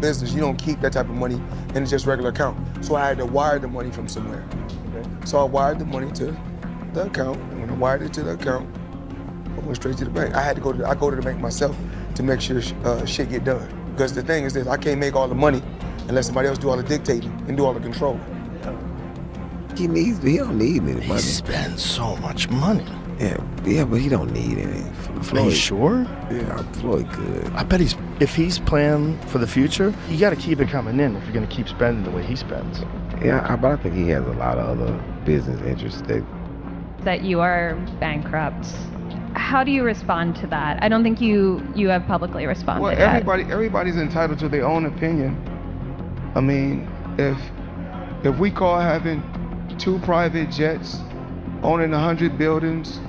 business, you don't keep that type of money in just regular account. So I had to wire the money from somewhere. Okay? So I wired the money to the account, and when I wired it to the account, I went straight to the bank. I go to the bank myself to make sure shit get done. Because the thing is this, I can't make all the money unless somebody else do all the dictating and do all the controlling. He don't need any money. He spends so much money. Yeah, but he don't need any. Floyd, are you sure? Yeah, Floyd good. I bet if he's planning for the future, you got to keep it coming in if you're going to keep spending the way he spends. Yeah, but I think he has a lot of other business interests that you are bankrupt. How do you respond to that? I don't think you have publicly responded. Well, yet. everybody's entitled to their own opinion. I mean, if we call having 2 private jets, owning 100 buildings,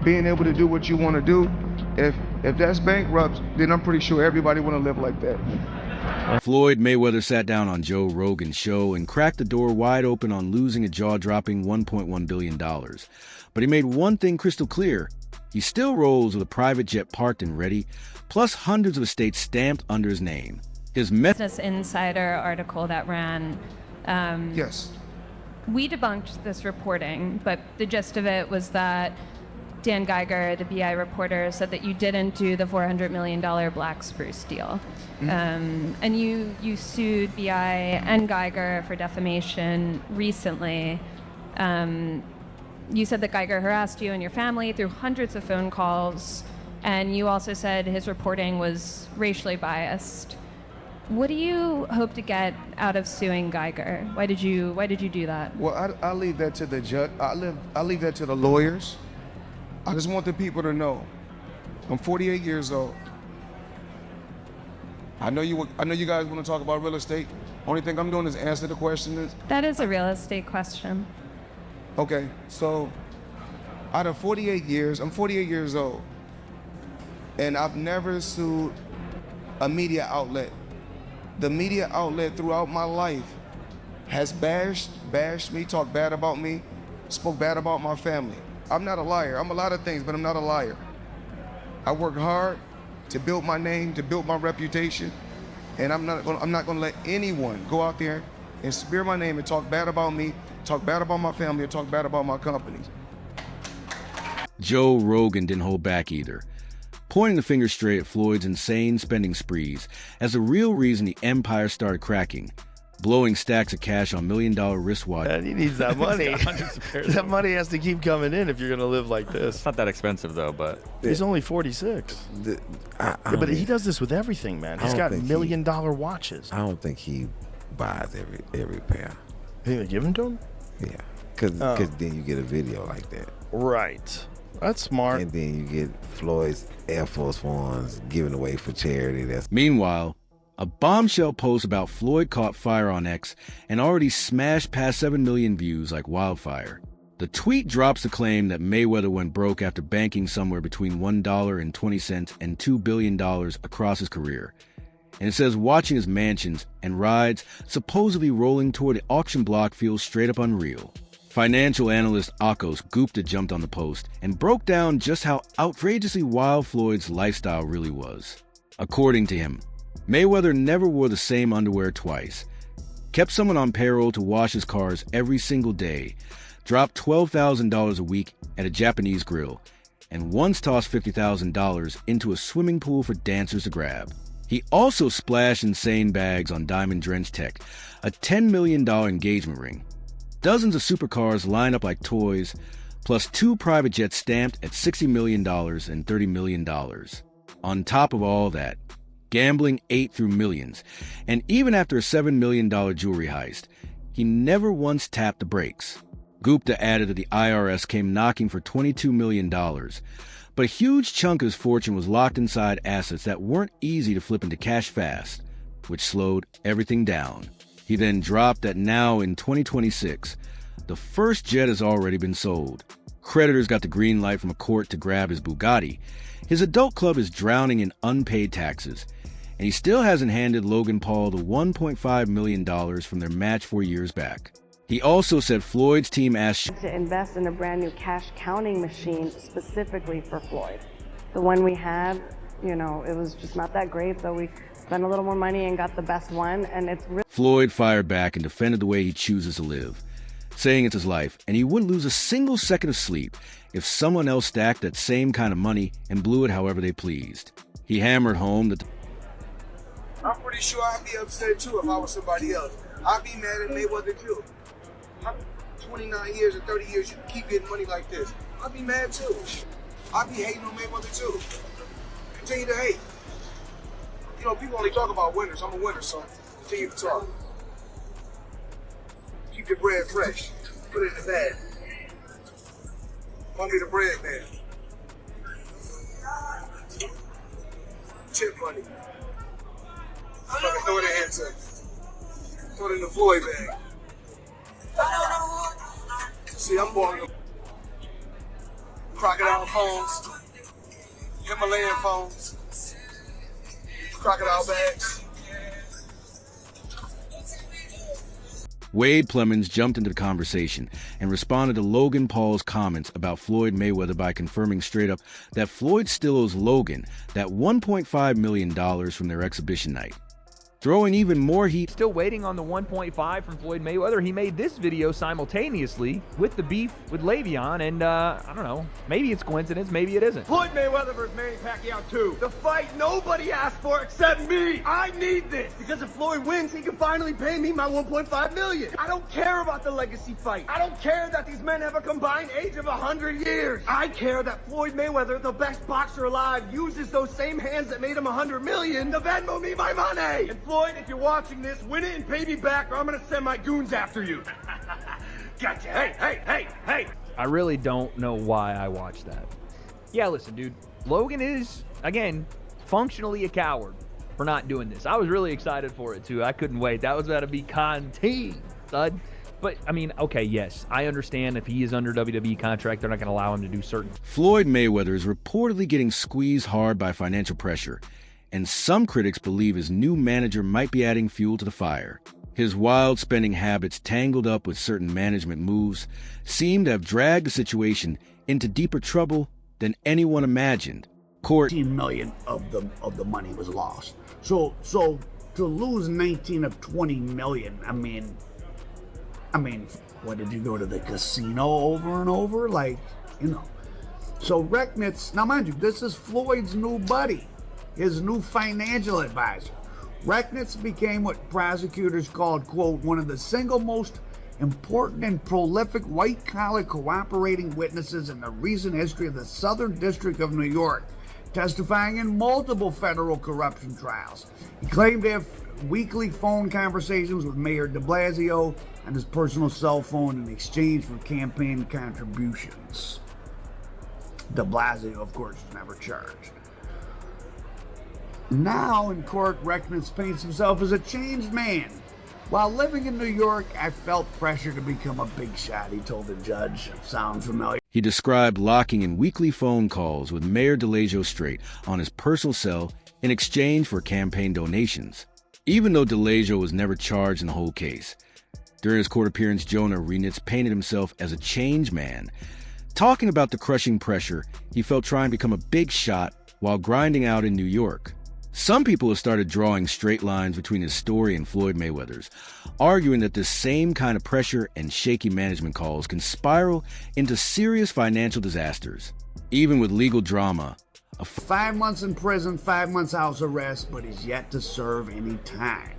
being able to do what you want to do, if that's bankrupt, then I'm pretty sure everybody want to live like that. Floyd Mayweather sat down on Joe Rogan's show and cracked the door wide open on losing a jaw-dropping $1.1 billion. But he made one thing crystal clear. He still rolls with a private jet parked and ready, plus hundreds of estates stamped under his name. His Business Insider article that ran. Yes. We debunked this reporting, but the gist of it was that Dan Geiger, the BI reporter, said that you didn't do the $400 million Black Spruce deal. Mm-hmm. And you sued BI and Geiger for defamation recently. You said that Geiger harassed you and your family through hundreds of phone calls, and you also said his reporting was racially biased. What do you hope to get out of suing Geiger? Why did you do that? Well, I leave that to the judge. I leave that to the lawyers. I just want the people to know, I'm 48 years old. I know you guys want to talk about real estate. Only thing I'm doing is answer the question. That is a real estate question. Okay, so out of 48 years, I'm 48 years old, and I've never sued a media outlet. The media outlet throughout my life has bashed me, talked bad about me, spoke bad about my family. I'm not a liar. I'm a lot of things, but I'm not a liar. I work hard to build my name, to build my reputation, and I'm not gonna let anyone go out there and smear my name and talk bad about me, talk bad about my family, or talk bad about my company. Joe Rogan didn't hold back either, pointing the finger straight at Floyd's insane spending sprees as the real reason the empire started cracking, blowing stacks of cash on million-dollar wristwatches. And he needs that money. That money has to keep coming in if you're going to live like this. It's not that expensive, though, but... He's only 46. But he does this with everything, man. He's got million-dollar watches. I don't think he buys every pair. You think they give them to him? Yeah, because then you get a video like that. Right. That's smart. And then you get Floyd's Air Force Ones given away for charity. Meanwhile, a bombshell post about Floyd caught fire on X and already smashed past 7 million views like wildfire. The tweet drops the claim that Mayweather went broke after banking somewhere between $1.20 and $2 billion across his career. And it says watching his mansions and rides supposedly rolling toward the auction block feels straight up unreal. Financial analyst Akos Gupta jumped on the post and broke down just how outrageously wild Floyd's lifestyle really was. According to him, Mayweather never wore the same underwear twice, kept someone on payroll to wash his cars every single day, dropped $12,000 a week at a Japanese grill, and once tossed $50,000 into a swimming pool for dancers to grab. He also splashed insane bags on diamond-drenched tech, a $10 million engagement ring, dozens of supercars lined up like toys, plus 2 private jets stamped at $60 million and $30 million. On top of all that, gambling ate through millions, and even after a $7 million jewelry heist, he never once tapped the brakes. Gupta added that the IRS came knocking for $22 million, but a huge chunk of his fortune was locked inside assets that weren't easy to flip into cash fast, which slowed everything down. He then dropped that now in 2026, the first jet has already been sold. Creditors got the green light from a court to grab his Bugatti. His adult club is drowning in unpaid taxes, and he still hasn't handed Logan Paul the $1.5 million from their match 4 years back. He also said Floyd's team asked to invest in a brand new cash counting machine specifically for Floyd. The one we had, it was just not that great, but we spent a little more money and got the best one, and it's really... Floyd fired back and defended the way he chooses to live, saying it's his life and he wouldn't lose a single second of sleep if someone else stacked that same kind of money and blew it however they pleased. He hammered home that I'm pretty sure I'd be upset too if I was somebody else. I'd be mad at Mayweather too. 29 years or 30 years, you keep getting money like this. I'd be mad too. I'd be hating on Mayweather too. Continue to hate. You know, people only talk about winners. I'm a winner, so continue to talk. Keep your bread fresh. Put it in the bag. Want me the bread, man. Tip money. Fucking throw it in here too. Throw it in the Floyd bag. See, I'm born crocodile phones, Himalayan phones, crocodile bags. Wade Plemons jumped into the conversation and responded to Logan Paul's comments about Floyd Mayweather by confirming straight up that Floyd still owes Logan that $1.5 million from their exhibition night, throwing even more heat. Still waiting on the 1.5 from Floyd Mayweather. He made this video simultaneously with the beef with Le'Veon, and I don't know, maybe it's coincidence, maybe it isn't. Floyd Mayweather versus Manny Pacquiao 2. The fight nobody asked for except me. I need this because if Floyd wins, he can finally pay me my $1.5 million. I don't care about the legacy fight. I don't care that these men have a combined age of 100 years. I care that Floyd Mayweather, the best boxer alive, uses those same hands that made him 100 million to Venmo me my money. And Floyd, if you're watching this, win it and pay me back or I'm gonna send my goons after you. Gotcha. Hey. I really don't know why I watched that. Yeah, listen, dude. Logan is, again, functionally a coward for not doing this. I was really excited for it, too. I couldn't wait. That was about to be content, stud. But, I mean, okay, yes, I understand if he is under WWE contract, they're not going to allow him to do certain... Floyd Mayweather is reportedly getting squeezed hard by financial pressure, and some critics believe his new manager might be adding fuel to the fire. His wild spending habits, tangled up with certain management moves, seem to have dragged the situation into deeper trouble than anyone imagined. Court 18 million of the money was lost. So to lose 19 of 20 million, I mean, what, did you go to the casino over and over? Like, you know. So Rechnitz, now mind you, this is Floyd's new buddy, his new financial advisor. Rechnitz became what prosecutors called, quote, one of the single most important and prolific white-collar cooperating witnesses in the recent history of the Southern District of New York, testifying in multiple federal corruption trials. He claimed to have weekly phone conversations with Mayor de Blasio on his personal cell phone in exchange for campaign contributions. De Blasio, of course, was never charged. Now in court, Rechnitz paints himself as a changed man. While living in New York, I felt pressure to become a big shot, he told the judge. Sound familiar? He described locking in weekly phone calls with Mayor de Blasio Strait on his personal cell in exchange for campaign donations, even though de Blasio was never charged in the whole case. During his court appearance, Jonah Renitz painted himself as a changed man, talking about the crushing pressure he felt trying to become a big shot while grinding out in New York. Some people have started drawing straight lines between his story and Floyd Mayweather's, arguing that this same kind of pressure and shaky management calls can spiral into serious financial disasters. Even with legal drama, 5 months in prison, 5 months house arrest, but he's yet to serve any time.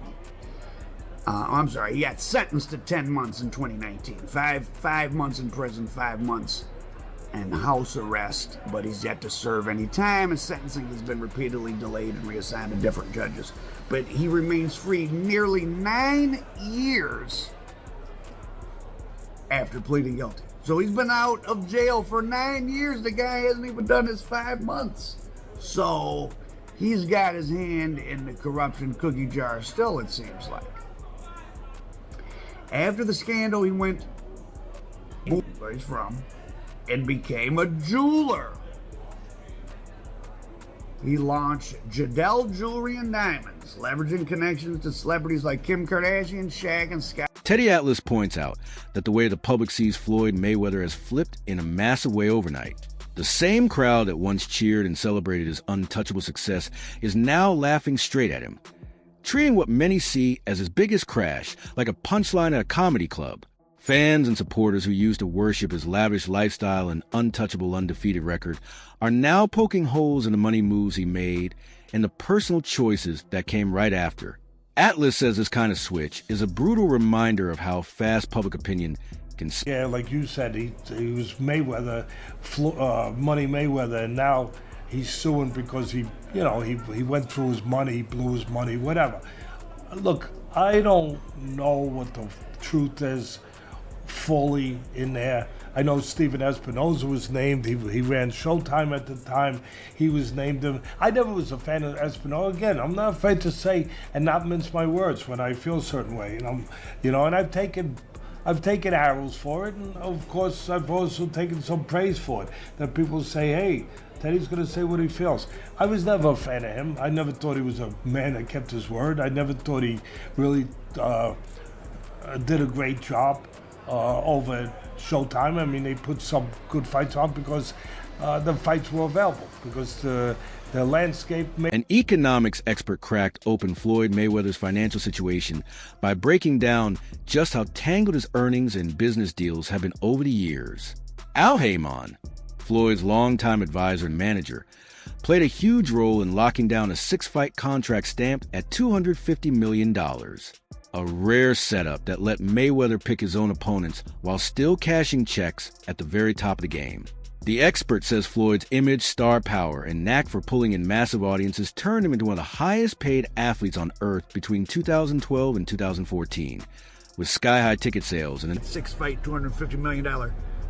He got sentenced to 10 months in 2019. Five months in prison, 5 months and house arrest, but he's yet to serve any time. His sentencing has been repeatedly delayed and reassigned to different judges. But he remains free nearly 9 years after pleading guilty. So he's been out of jail for 9 years. The guy hasn't even done his 5 months. So he's got his hand in the corruption cookie jar still, it seems like. After the scandal, he went where he's from and became a jeweler. He launched Jadel Jewelry and Diamonds, leveraging connections to celebrities like Kim Kardashian, Shaq, and Scott. Teddy Atlas points out that the way the public sees Floyd Mayweather has flipped in a massive way overnight. The same crowd that once cheered and celebrated his untouchable success is now laughing straight at him. treating what many see as his biggest crash like a punchline at a comedy club. Fans and supporters who used to worship his lavish lifestyle and untouchable undefeated record are now poking holes in the money moves he made and the personal choices that came right after. Atlas says this kind of switch is a brutal reminder of how fast public opinion can... Yeah, like you said, he was Mayweather, Money Mayweather, and now he's suing because he went through his money, he blew his money, whatever. Look, I don't know what the truth is fully in there. I know Steven Espinoza was named. He ran Showtime at the time. He was named him. I never was a fan of Espinoza. Again, I'm not afraid to say and not mince my words when I feel a certain way. And and I've taken arrows for it, and of course I've also taken some praise for it. That people say, hey, Teddy's going to say what he feels. I was never a fan of him. I never thought he was a man that kept his word. I never thought he really did a great job over at Showtime. I mean, they put some good fights on because the fights were available, because the landscape... An economics expert cracked open Floyd Mayweather's financial situation by breaking down just how tangled his earnings and business deals have been over the years. Al Haymon, Floyd's longtime advisor and manager, played a huge role in locking down a 6-fight contract stamped at $250 million. A rare setup that let Mayweather pick his own opponents while still cashing checks at the very top of the game. The expert says Floyd's image, star power, and knack for pulling in massive audiences turned him into one of the highest-paid athletes on earth between 2012 and 2014, with sky-high ticket sales and... 6-fight, $250 million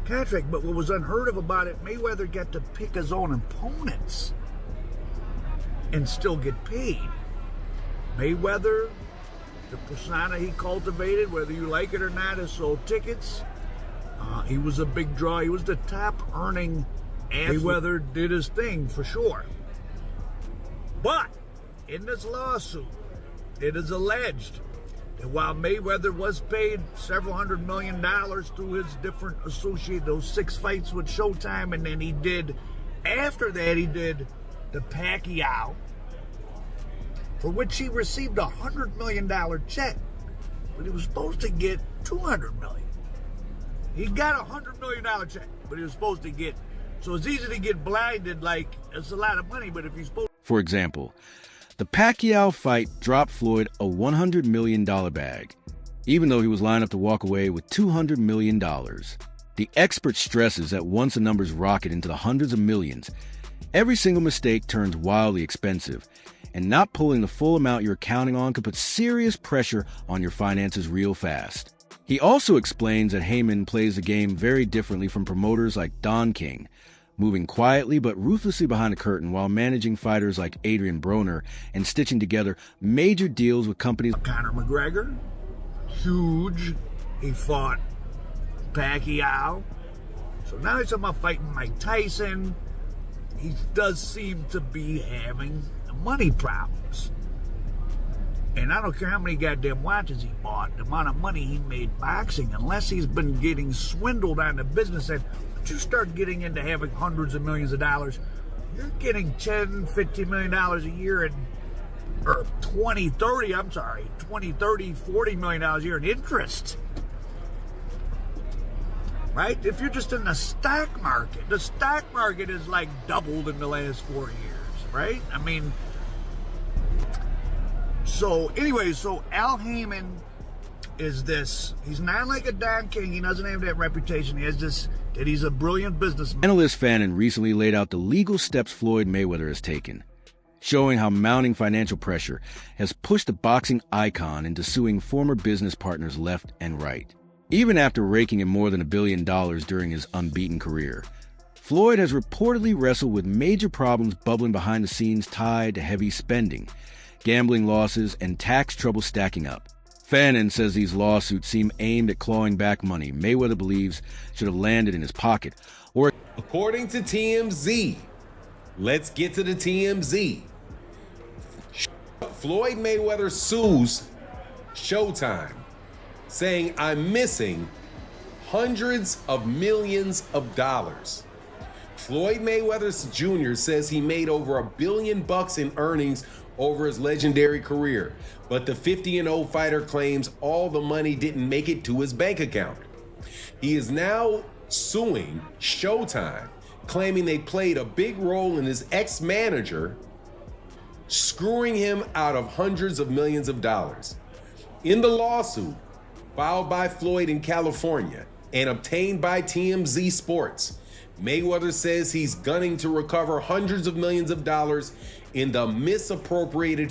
contract, but what was unheard of about it, Mayweather got to pick his own opponents and still get paid. Mayweather, the persona he cultivated, whether you like it or not, has sold tickets. He was a big draw. He was the top earning athlete. Mayweather did his thing for sure. But in this lawsuit, it is alleged that while Mayweather was paid several $100 million through his different associated, those 6 fights with Showtime, and then he did, after that, he did the Pacquiao, for which he received a $100 million check, but he was supposed to get $200 million. He got a $100 million check, but he was supposed to get, so it's easy to get blinded, like, it's a lot of money, but if you're supposed... For example, the Pacquiao fight dropped Floyd a $100 million bag, even though he was lined up to walk away with $200 million. The expert stresses that once the numbers rocket into the hundreds of millions, every single mistake turns wildly expensive, and not pulling the full amount you're counting on could put serious pressure on your finances real fast. He also explains that Haymon plays the game very differently from promoters like Don King, moving quietly but ruthlessly behind the curtain while managing fighters like Adrian Broner and stitching together major deals with companies... Conor McGregor, huge. He fought Pacquiao. So now he's talking about fighting Mike Tyson. He does seem to be having money problems. And I don't care how many goddamn watches he bought, the amount of money he made boxing, unless he's been getting swindled on the business end. Once you start getting into having hundreds of millions of dollars, you're getting $10, $15 million a year or 20, 30, $40 million a year in interest. Right? If you're just in the stock market is like doubled in the last 4 years, right? I mean, so anyway, so Al Haymon is this. He's not like a Don King. He doesn't have that reputation. He has this, that he's a brilliant businessman. Analyst Fannin recently laid out the legal steps Floyd Mayweather has taken, showing how mounting financial pressure has pushed the boxing icon into suing former business partners left and right. Even after raking in more than $1 billion during his unbeaten career, Floyd has reportedly wrestled with major problems bubbling behind the scenes tied to heavy spending, gambling losses, and tax trouble stacking up. Fannin says these lawsuits seem aimed at clawing back money Mayweather believes should have landed in his pocket. Or, according to TMZ, let's get to the TMZ. Floyd Mayweather sues Showtime, saying, I'm missing hundreds of millions of dollars. Floyd Mayweather Jr. says he made over $1 billion in earnings over his legendary career, but the 50-0 fighter claims all the money didn't make it to his bank account. He is now suing Showtime, claiming they played a big role in his ex-manager screwing him out of hundreds of millions of dollars. In the lawsuit filed by Floyd in California and obtained by TMZ Sports, Mayweather says he's gunning to recover hundreds of millions of dollars in the misappropriated